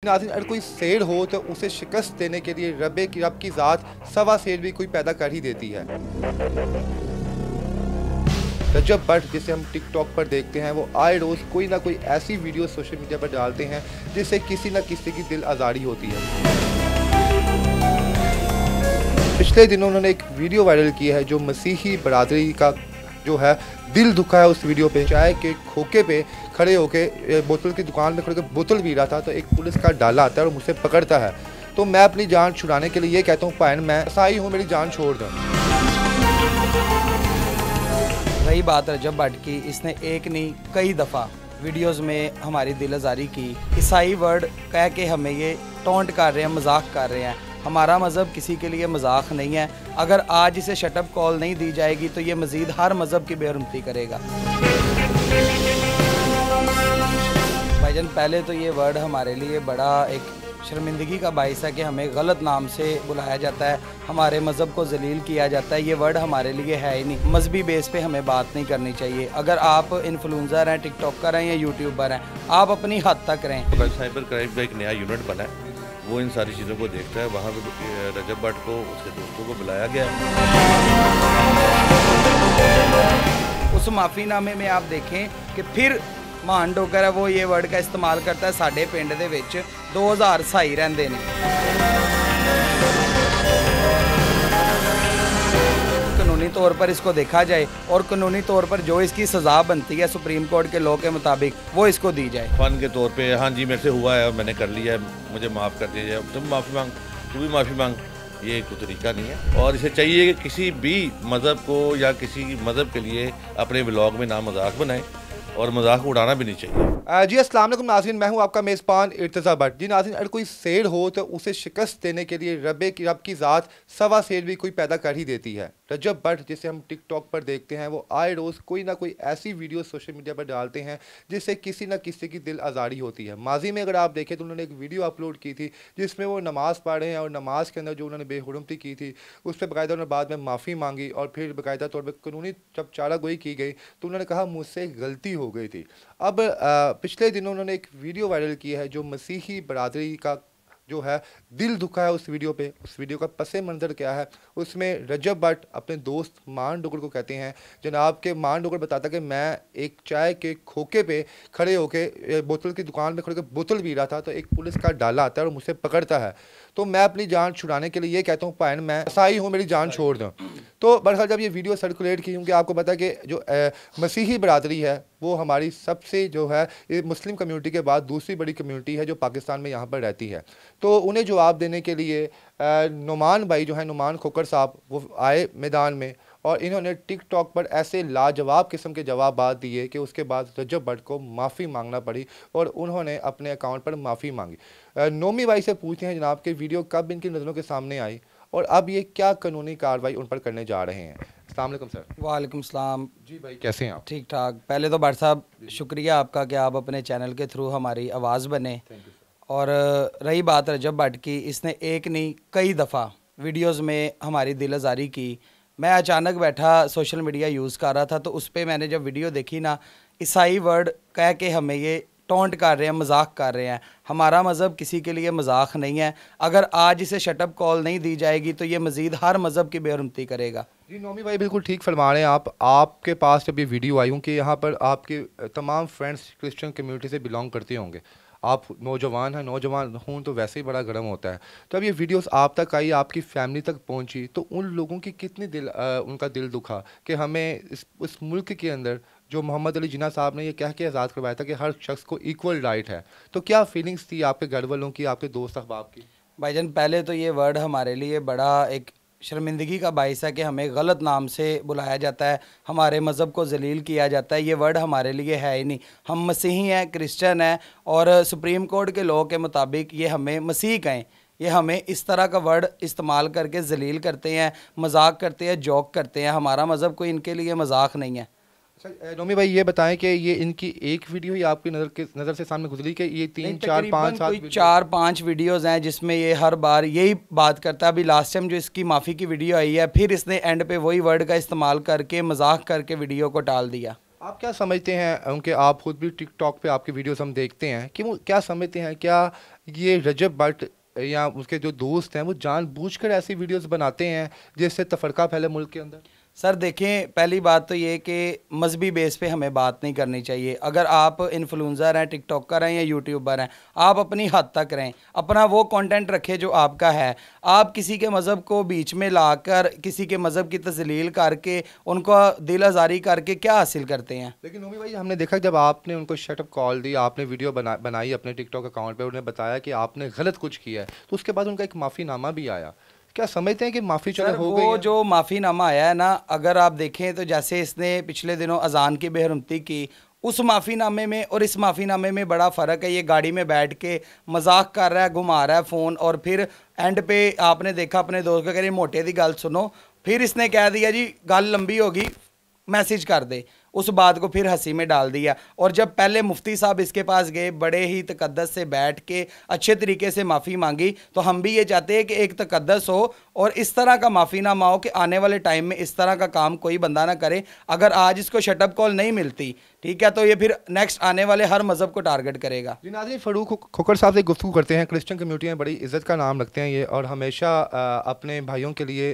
नाज़रीन, अगर कोई शेर हो तो उसे शिकस्त देने के लिए रब की ज़ात सवा शेर भी कोई पैदा कर ही देती है। रजब भट्ट, जिसे हम टिकटॉक पर देखते हैं, वो आए रोज़ कोई ना कोई ऐसी वीडियो सोशल मीडिया पर डालते हैं जिससे किसी न किसी की दिल आज़ारी होती है। पिछले दिनों उन्होंने एक वीडियो वायरल की है जो मसीही बरादरी का जो है दिल दुखा है। उस वीडियो पे चाय के खोखे पे खड़े होके बोतल की दुकान में खड़े होकर बोतल पी रहा था तो एक पुलिस का डाला आता है और मुझसे पकड़ता है। तो मैं अपनी जान छुड़ाने के लिए ये कहता हूँ, भाई मैं ईसाई हूँ, मेरी जान छोड़ दो। रही बात रजब भट्ट की, इसने एक नहीं कई दफ़ा वीडियोस में हमारी दिल आज़ारी की। ईसाई वर्ड कह के हमें ये टॉन्ट कर रहे हैं, मजाक कर रहे हैं। हमारा मज़हब किसी के लिए मजाक नहीं है। अगर आज इसे शटअप कॉल नहीं दी जाएगी तो ये मज़ीद हर मज़हब की बेहरमती करेगा। भाईजान, पहले तो ये वर्ड हमारे लिए बड़ा एक शर्मिंदगी का बाइस है कि हमें गलत नाम से बुलाया जाता है, हमारे मज़हब को जलील किया जाता है। ये वर्ड हमारे लिए है ही नहीं। मजहबी बेस पे हमें बात नहीं करनी चाहिए। अगर आप इन्फ्लुएंसर हैं, टिकटॉकर हैं या यूट्यूबर हैं, आप अपनी हद तक रहें। साइबर क्राइम का एक नया यूनिट बना है, वो इन सारी चीज़ों को देखता है। वहाँ पर रजब भट्ट को उसके दोस्तों को बुलाया गया है। उस माफ़ीनामे में आप देखें कि फिर महान डोगर है, वो ये वर्ड का इस्तेमाल करता है। साढ़े पिंड दे विच 2000 साई रहंदे ने। कानूनी तौर पर इसको देखा जाए और कानूनी तौर पर जो इसकी सज़ा बनती है सुप्रीम कोर्ट के लॉ के मुताबिक वो इसको दी जाए। फन के तौर पे, हाँ जी मेरे से हुआ है, मैंने कर लिया है, मुझे माफ़ कर दीजिए, तुम माफ़ी मांग, तू भी माफ़ी मांग, ये कोई तरीका नहीं है। और इसे चाहिए कि किसी भी मज़हब को या किसी मज़हब के लिए अपने व्लॉग में ना मजाक बनाएं और मजाक उड़ाना भी नहीं चाहिए। जी अस्सलाम वालेकुम नाज़रीन, मैं हूं आपका मेज़बान इर्तज़ा भट्ट। जी नाज़रीन, अगर कोई शेर हो तो उसे शिकस्त देने के लिए रब की ज़ात सवा शेर भी कोई पैदा कर ही देती है। रजब भट्ट, जिसे हम टिकटॉक पर देखते हैं, वो आए रोज़ कोई ना कोई ऐसी वीडियो सोशल मीडिया पर डालते हैं जिससे किसी न किसी की दिल आज़ारी होती है। माजी में अगर आप देखें तो उन्होंने एक वीडियो अपलोड की थी जिसमें वो नमाज़ पढ़ रहे हैं और नमाज के अंदर जो उन्होंने बेहुरमती की थी उस पर बाकायदा उन्होंने बाद में माफ़ी मांगी और फिर बाकायदा तौर पर कानूनी जब चारागोई की गई तो उन्होंने कहा मुझसे गलती हो गई थी। अब पिछले दिनों उन्होंने एक वीडियो वायरल की है जो मसीही बरादरी का जो है दिल दुखा है। उस वीडियो पे, उस वीडियो का पसे मंज़र क्या है, उसमें रजब भट्ट अपने दोस्त मान डोगर को कहते हैं, जनाब के मान डोगर बताता कि मैं एक चाय के खोखे पे खड़े होके बोतल की दुकान में खड़े होकर बोतल पी रहा था तो एक पुलिस का डाला आता है और मुझसे पकड़ता है। तो मैं अपनी जान छुड़ाने के लिए ये कहता हूँ, भाई मैं ईसाई हूँ, मेरी जान छोड़ दो। तो बहरहाल जब ये वीडियो सर्कुलेट की, क्योंकि आपको पता है कि जो मसीही बरादरी है वो हमारी सबसे जो है मुस्लिम कम्युनिटी के बाद दूसरी बड़ी कम्युनिटी है जो पाकिस्तान में यहाँ पर रहती है। तो उन्हें जवाब देने के लिए नुमान भाई जो है, नुमान खोकर साहब, वो आए मैदान में और इन्होंने टिकटॉक पर ऐसे लाजवाब किस्म के जवाब दिए कि उसके बाद रजब भट्ट को माफ़ी मांगना पड़ी और उन्होंने अपने अकाउंट पर माफ़ी मांगी। नोमी भाई से पूछते हैं जनाब कि वीडियो कब इनकी नज़रों के सामने आई और अब ये क्या कानूनी कार्रवाई उन पर करने जा रहे हैं। अस्सलाम वालेकुम सर। वालेकुम सलाम। जी भाई, कैसे हैं आप? ठीक ठाक। पहले तो भट्ट साहब शुक्रिया आपका कि आप अपने चैनल के थ्रू हमारी आवाज़ बने। और रही बात रजब भट्ट की, इसने एक नहीं कई दफ़ा वीडियोस में हमारी दिल आज़ारी की। मैं अचानक बैठा सोशल मीडिया यूज़ कर रहा था तो उस पर मैंने जब वीडियो देखी ना, ईसाई वर्ड कह के हमें ये टॉन्ट कर रहे हैं, मजाक कर रहे हैं। हमारा मज़हब किसी के लिए मजाक नहीं है। अगर आज इसे शटअप कॉल नहीं दी जाएगी तो ये मज़ीद हर मज़हब की बेहरमती करेगा। जी नोमी भाई, बिल्कुल ठीक फरमा रहे हैं आप। आपके पास जब ये वीडियो आई हूँ कि यहाँ पर आपके तमाम फ्रेंड्स क्रिश्चियन कम्युनिटी से बिलोंग करते होंगे, आप नौजवान हैं, नौजवान खून तो वैसे ही बड़ा गर्म होता है। तो अब ये वीडियोस आप तक आई, आपकी फैमिली तक पहुंची, तो उन लोगों की कितनी उनका दिल दुखा कि हमें इस मुल्क के अंदर जो मोहम्मद अली जिन्ना साहब ने ये कह के आज़ाद करवाया था कि हर शख्स को इक्वल राइट है। तो क्या फीलिंग्स थी आपके घर वालों की, आपके दोस्त अहबाब की? भाईजान, पहले तो ये वर्ड हमारे लिए बड़ा एक शर्मिंदगी का बाइस है कि हमें गलत नाम से बुलाया जाता है, हमारे मज़हब को जलील किया जाता है। ये वर्ड हमारे लिए है ही नहीं। हम मसीही हैं, क्रिश्चियन हैं और सुप्रीम कोर्ट के लॉ के मुताबिक ये हमें मसीह कहें, ये हमें इस तरह का वर्ड इस्तेमाल करके जलील करते हैं, मजाक करते हैं, जोक करते हैं। हमारा मज़हब कोई इनके लिए मजाक नहीं है। अच्छा नोमी भाई, ये बताएं कि ये इनकी एक वीडियो ही आपकी नज़र से सामने गुजरी कि ये 3 4 5 7 4-5 वीडियोस हैं जिसमें ये हर बार यही बात करता है। अभी लास्ट टाइम जो इसकी माफ़ी की वीडियो आई है, फिर इसने एंड पे वही वर्ड का इस्तेमाल करके मजाक करके वीडियो को टाल दिया। आप क्या समझते हैं, उनके आप खुद भी टिकटॉक पे आपकी वीडियोस हम देखते हैं कि वो क्या समझते हैं, क्या ये रजब भट्ट या उसके जो दोस्त हैं वो जानबूझकर ऐसी वीडियोस बनाते हैं जिससे तफरका फैले मुल्क के अंदर? सर देखें, पहली बात तो ये कि मजहबी बेस पे हमें बात नहीं करनी चाहिए। अगर आप इन्फ्लुएंसर हैं, टिकटॉकर हैं या यूट्यूबर हैं, आप अपनी हद तक रहें, अपना वो कंटेंट रखें जो आपका है। आप किसी के मज़हब को बीच में लाकर किसी के मज़हब की तस्लील करके उनको दिल आज़ारी करके क्या हासिल करते हैं? लेकिन नोमी भाई, हमने देखा जब आपने उनको शटअप कॉल दी, आपने वीडियो बनाई अपने टिकटॉक अकाउंट पे, उन्हें बताया कि आपने गलत कुछ किया है, तो उसके बाद उनका एक माफ़ीनामा भी आया। क्या समझते हैं कि माफ़ी चलो हो गई वो है? जो माफ़ीनामा आया है ना, अगर आप देखें तो जैसे इसने पिछले दिनों अजान की बेहरमती की, उस माफ़ीनामे में और इस माफ़ीनामे में बड़ा फ़र्क है। ये गाड़ी में बैठ के मजाक कर रहा है, घुमा रहा है फ़ोन, और फिर एंड पे आपने देखा अपने दोस्त को कह रही मोटे दी गल सुनो, फिर इसने कह दिया जी गल लंबी होगी मैसेज कर दे, उस बात को फिर हंसी में डाल दिया। और जब पहले मुफ्ती साहब इसके पास गए, बड़े ही तकद्दस से बैठ के अच्छे तरीके से माफ़ी मांगी, तो हम भी ये चाहते हैं कि एक तकद्दस हो और इस तरह का माफ़ीनामा हो कि आने वाले टाइम में इस तरह का काम कोई बंदा ना करे। अगर आज इसको शटअप कॉल नहीं मिलती, ठीक है, तो ये फिर नेक्स्ट आने वाले हर मज़हब को टारगेट करेगा। जी नाज़रीन, फ़ारूक खोखर साहब से गुफ्तगू करते हैं। क्रिश्चियन कम्युनिटी में बड़ी इज़्ज़त का नाम रखते हैं ये, और हमेशा अपने भाइयों के लिए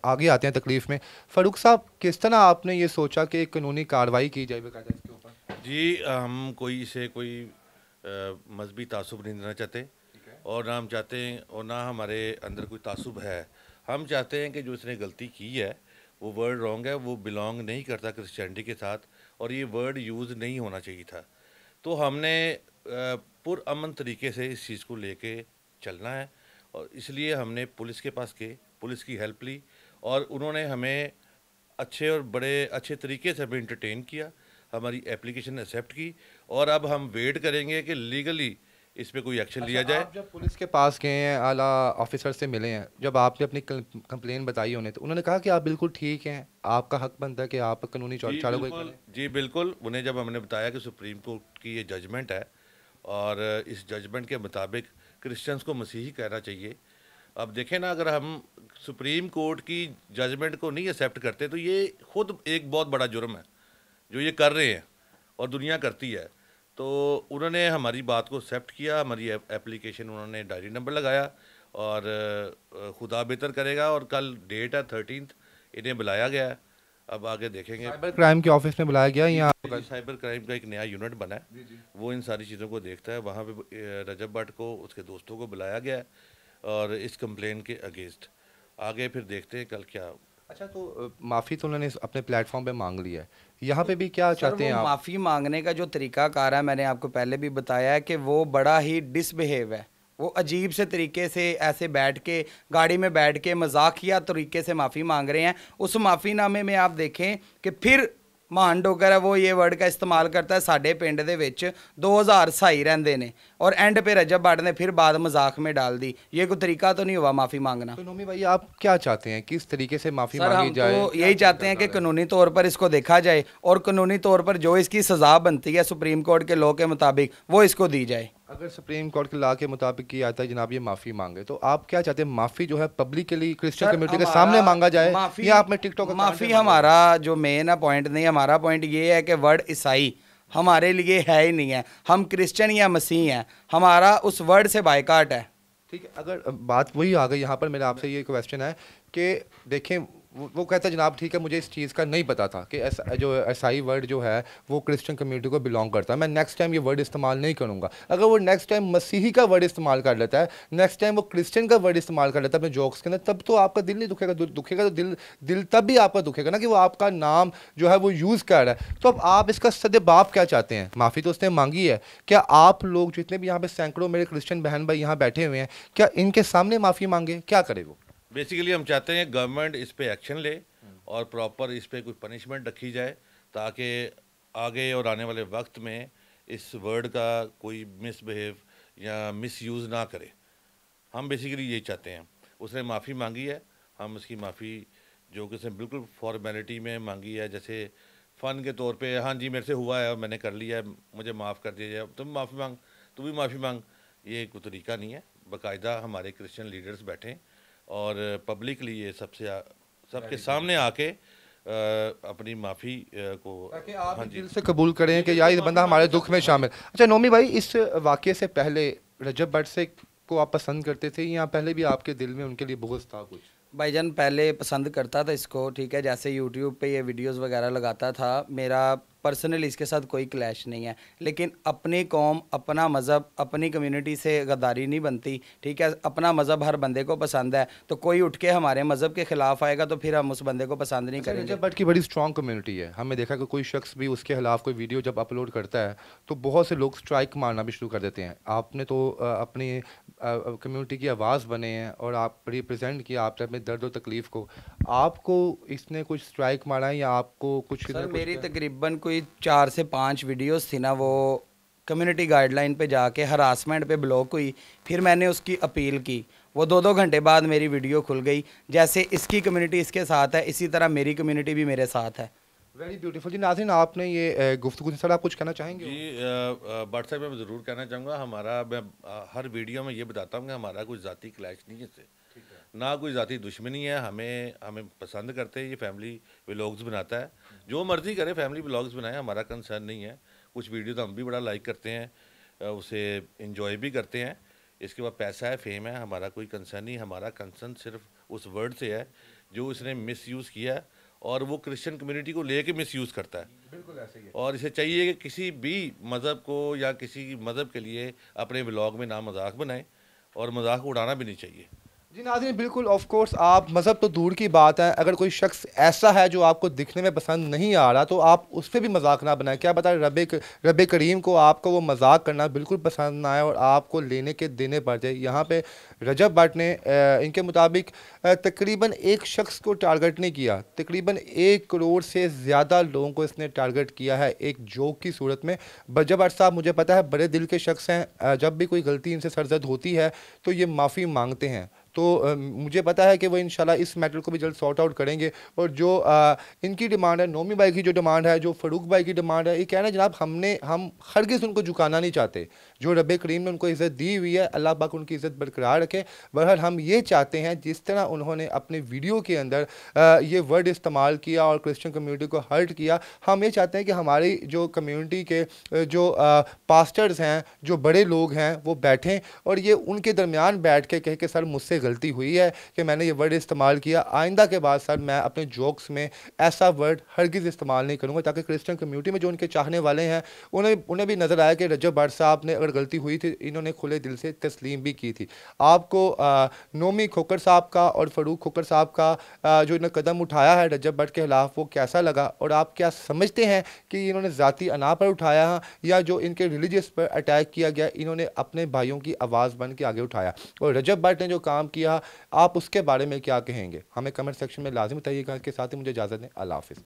आगे आते हैं तकलीफ़ में। फ़ारूक साहब, किस तरह आपने ये सोचा कि कानूनी कार्रवाई की जाए बेकायदा इसके ऊपर? जी, हम कोई इसे कोई मजहबी तासुब नहीं देना चाहते, और ना हम चाहते हैं, और ना हमारे अंदर कोई तासुब है। हम चाहते हैं कि जो इसने गलती की है वो वर्ड रॉन्ग है, वो बिलोंग नहीं करता क्रिश्चियनिटी के साथ, और ये वर्ड यूज़ नहीं होना चाहिए था। तो हमने पुरअमन तरीके से इस चीज़ को लेके चलना है, और इसलिए हमने पुलिस के पास गए, पुलिस की हेल्प ली, और उन्होंने हमें अच्छे और बड़े अच्छे तरीके से हमें इंटरटेन किया, हमारी एप्लीकेशन एक्सेप्ट की, और अब हम वेट करेंगे कि लीगली इस पे कोई एक्शन लिया जाए। आप जब पुलिस के पास गए हैं, आला ऑफिसर से मिले हैं, जब आपने अपनी कंप्लेन बताई उन्हें, तो उन्होंने कहा कि आप बिल्कुल ठीक हैं, आपका हक बनता है कि आप कानूनी चारों को? जी बिल्कुल, उन्हें जब हमने बताया कि सुप्रीम कोर्ट की ये जजमेंट है, और इस जजमेंट के मुताबिक क्रिश्चियंस को मसीही कहना चाहिए। अब देखें ना, अगर हम सुप्रीम कोर्ट की जजमेंट को नहीं एक्सेप्ट करते तो ये खुद एक बहुत बड़ा जुर्म है जो ये कर रहे हैं, और दुनिया करती है। तो उन्होंने हमारी बात को एक्सेप्ट किया, हमारी एप्लीकेशन उन्होंने डायरी नंबर लगाया, और खुदा बेहतर करेगा, और कल डेट है 13, इन्हें बुलाया गया है। अब आगे देखेंगे। साइबर क्राइम के ऑफिस में बुलाया गया या? साइबर क्राइम का एक नया यूनिट बना है, वो इन सारी चीज़ों को देखता है। वहाँ पे रजब भट्ट को, उसके दोस्तों को बुलाया गया है, और इस कंप्लेन के अगेंस्ट आगे फिर देखते हैं कल क्या। अच्छा, तो माफ़ी तो उन्होंने अपने प्लेटफॉर्म पे मांग लिया है, यहाँ पे भी क्या चाहते हैं आप? माफ़ी मांगने का जो तरीकाकार है, मैंने आपको पहले भी बताया है कि वो बड़ा ही डिसबिहेव है। वो अजीब से तरीके से ऐसे बैठ के गाड़ी में बैठ के मजाकिया तरीके से माफ़ी मांग रहे हैं। उस माफ़ीनामे में आप देखें कि फिर महान डोगर है वो ये वर्ड का इस्तेमाल करता है, साढ़े पिंड दे विच 2000 साई रहंदे ने, और एंड पे रजब भट्ट ने फिर बाद मजाक में डाल दी। ये कोई तरीका तो नहीं हुआ माफ़ी मांगना। तो नोमी भाई, आप क्या चाहते हैं, किस तरीके से माफ़ी मांगी जाए? तो यही चाहते हैं कि कानूनी तौर पर इसको देखा जाए, और कानूनी तौर पर जो इसकी सज़ा बनती है सुप्रीम कोर्ट के लॉ के मुताबिक वो इसको दी जाए। अगर सुप्रीम कोर्ट के लॉ के मुताबिक किया जाता है जनाब ये माफ़ी मांगे, तो आप क्या चाहते हैं, माफ़ी जो है पब्लिकली क्रिश्चियन कम्युनिटी के सामने मांगा जाए, या आप में टिकटॉक? माफ़ी हमारा जो मेन है पॉइंट नहीं, हमारा पॉइंट ये है कि वर्ड ईसाई हमारे लिए है ही नहीं है। हम क्रिश्चियन या मसीह हैं, हमारा उस वर्ड से बायकाट है। ठीक है, अगर बात वही आ गई यहाँ पर, मेरा आपसे ये क्वेश्चन है कि देखें, वो कहता है जनाब ठीक है, मुझे इस चीज़ का नहीं पता था कि जो ईसाई वर्ड जो है वो क्रिश्चियन कम्युनिटी को बिलोंग करता है, मैं नेक्स्ट टाइम ये वर्ड इस्तेमाल नहीं करूँगा। अगर वो नेक्स्ट टाइम मसीही का वर्ड इस्तेमाल कर लेता है, नेक्स्ट टाइम वो क्रिश्चियन का वर्ड इस्तेमाल कर लेता है अपने जोक्स के अंदर, तब तो आपका दिल नहीं दुखेगा? दुखेगा तो दिल तब भी आपका दुखेगा ना कि वो आपका नाम जो है वो यूज़ कर रहा है। तो अब आप इसका सद्देबाप क्या चाहते हैं? माफ़ी तो उसने मांगी है, क्या आप लोग जितने भी यहाँ पे सैकड़ों मेरे क्रिश्चियन बहन भाई यहाँ बैठे हुए हैं, क्या इनके सामने माफ़ी मांगे? क्या करे वो? बेसिकली हम चाहते हैं गवर्नमेंट इस पे एक्शन ले, और प्रॉपर इस पे कोई पनिशमेंट रखी जाए, ताकि आगे और आने वाले वक्त में इस वर्ड का कोई मिसबिहेव या मिसयूज़ ना करे। हम बेसिकली यही चाहते हैं। उसने माफ़ी मांगी है, हम उसकी माफ़ी जो कि उसने बिल्कुल फॉर्मेलिटी में मांगी है, जैसे फ़न के तौर पे, हाँ जी मेरे से हुआ है, मैंने कर लिया है, मुझे माफ़ कर दीजिए, तुम माफ़ी मांग, तू भी माफ़ी मांग, ये कोई तरीका नहीं है। बाकायदा हमारे क्रिश्चियन लीडर्स बैठें और पब्लिकली ये सबके सामने आके अपनी माफ़ी को, ताकि आप दिल से कबूल करें कि यार ये बंदा हमारे दुख में शामिल। अच्छा नोमी भाई, इस वाक़े से पहले रजब भट्ट से को आप पसंद करते थे या पहले भी आपके दिल में उनके लिए बुग़्ज़ था कुछ? भाईजान पहले पसंद करता था इसको, ठीक है, जैसे यूट्यूब पे ये वीडियोस वगैरह लगाता था। मेरा पर्सनली इसके साथ कोई क्लैश नहीं है, लेकिन अपनी कौम, अपना मज़हब, अपनी कम्युनिटी से गद्दारी नहीं बनती, ठीक है। अपना मज़हब हर बंदे को पसंद है, तो कोई उठ के हमारे मज़हब के ख़िलाफ़ आएगा तो फिर हम उस बंदे को पसंद नहीं करेंगे। रजब भट्ट की बड़ी स्ट्रॉन्ग कम्युनिटी है। हमने देखा कि कोई शख्स भी उसके खिलाफ कोई वीडियो जब अपलोड करता है तो बहुत से लोग स्ट्राइक मारना भी शुरू कर देते हैं। आपने तो अपनी कम्युनिटी की आवाज़ बने हैं और आप रिप्रेजेंट किया आपने अपने दर्द और तकलीफ़ को। आपको इसने कुछ स्ट्राइक मारा है या आपको कुछ सर मेरी तकरीबन कोई 4 से 5 वीडियोस थी ना, वो कम्युनिटी गाइडलाइन पे जाके हरासमेंट पे ब्लॉक हुई। फिर मैंने उसकी अपील की, वो 2-2 घंटे बाद मेरी वीडियो खुल गई। जैसे इसकी कम्युनिटी इसके साथ है, इसी तरह मेरी कम्युनिटी भी मेरे साथ है। Very beautiful. जी नाज़रीन, आपने ये गुफ्तगू से सर आप कुछ कहना चाहेंगे? जी भट्ट साहब, मैं ज़रूर कहना चाहूँगा, हमारा मैं हर वीडियो में ये बताता हूँ कि हमारा कोई ज़ाती क्लैश नहीं है इससे, ना कोई ज़ाती दुश्मनी है। हमें पसंद करते हैं, ये फैमिली व्लॉग्स बनाता है, जो मर्ज़ी करे फैमिली व्लॉग्स बनाए, हमारा कंसर्न नहीं है। कुछ वीडियो तो हम भी बड़ा लाइक करते हैं, उसे इंजॉय भी करते हैं। इसके बाद पैसा है, फेम है, हमारा कोई कंसर्न नहीं। हमारा कंसर्न सिर्फ उस वर्ड से है जो इसने मिसयूज़ किया है, और वो क्रिश्चियन कम्युनिटी को लेके मिसयूज़ करता है। बिल्कुल ऐसे ही है। और इसे चाहिए कि किसी भी मज़हब को या किसी मज़हब के लिए अपने व्लॉग में ना मजाक बनाए, और मजाक उड़ाना भी नहीं चाहिए। जी नाज़रीन, बिल्कुल ऑफ कोर्स, आप मज़हब तो दूर की बात है, अगर कोई शख्स ऐसा है जो आपको दिखने में पसंद नहीं आ रहा तो आप उस पर भी मजाक ना बनाएं। क्या पता रब करीम को आपको वो मजाक करना बिल्कुल पसंद ना आए और आपको लेने के देने पड़ जाए। यहाँ पे रजब भट्ट ने इनके मुताबिक तकरीबन एक शख्स को टारगेट नहीं किया, तकरीबन 1 करोड़ से ज़्यादा लोगों को इसने टारगेट किया है एक जोक की सूरत में। रजब भट्ट साहब मुझे पता है बड़े दिल के शख्स हैं, जब भी कोई गलती इनसे सरजद होती है तो ये माफ़ी मांगते हैं। तो मुझे पता है कि वो इंशाल्लाह इस मैटर को भी जल्द सॉर्ट आउट करेंगे। और जो इनकी डिमांड है, नोमी भाई की जो डिमांड है, जो फ़रूक भाई की डिमांड है, ये कहना है जनाब हम हरगिज़ उनको झुकाना नहीं चाहते। जो रब करीम ने उनको इज़्ज़त दी हुई है, अल्लाह पाक उनकी इज़्ज़त बरकरार रखे। बहरहाल हम ये चाहते हैं जिस तरह उन्होंने अपने वीडियो के अंदर ये वर्ड इस्तेमाल किया और क्रिश्चियन कम्युनिटी को हर्ट किया, हम ये चाहते हैं कि हमारी जो कम्युनिटी के जो पास्टर्स हैं, जो बड़े लोग हैं, वो बैठें और ये उनके दरमियान बैठ के कहें कि सर मुझसे गलती हुई है कि मैंने ये वर्ड इस्तेमाल किया, आइंदा के बाद सर मैं अपने जोक्स में ऐसा वर्ड हरगिज़ इस्तेमाल नहीं करूँगा, ताकि क्रिश्चियन कम्युनिटी में जो उनके चाहने वाले हैं उन्हें भी नज़र आया कि रजब भट्ट साहब ने अगर गलती हुई थी, इन्होंने खुले दिल से तस्लीम भी की थी। आपको नोमी खोकर साहब का और फ़रूक खोकर साहब का जो इन्होंने कदम उठाया है रजब भट्ट के खिलाफ, वो कैसा लगा और आप क्या समझते हैं कि इन्होंने ज़ाती अना पर उठाया है या जो इनके रिलीजियस पर अटैक किया गया, इन्होंने अपने भाइयों की आवाज़ बन के आगे उठाया? और रजब भट्ट ने जो काम किया, आप उसके बारे में क्या कहेंगे? हमें कमेंट सेक्शन में लाजिम बताइएगा। के साथ ही मुझे इजाज़त दें। अल्लाह हाफ़िज़।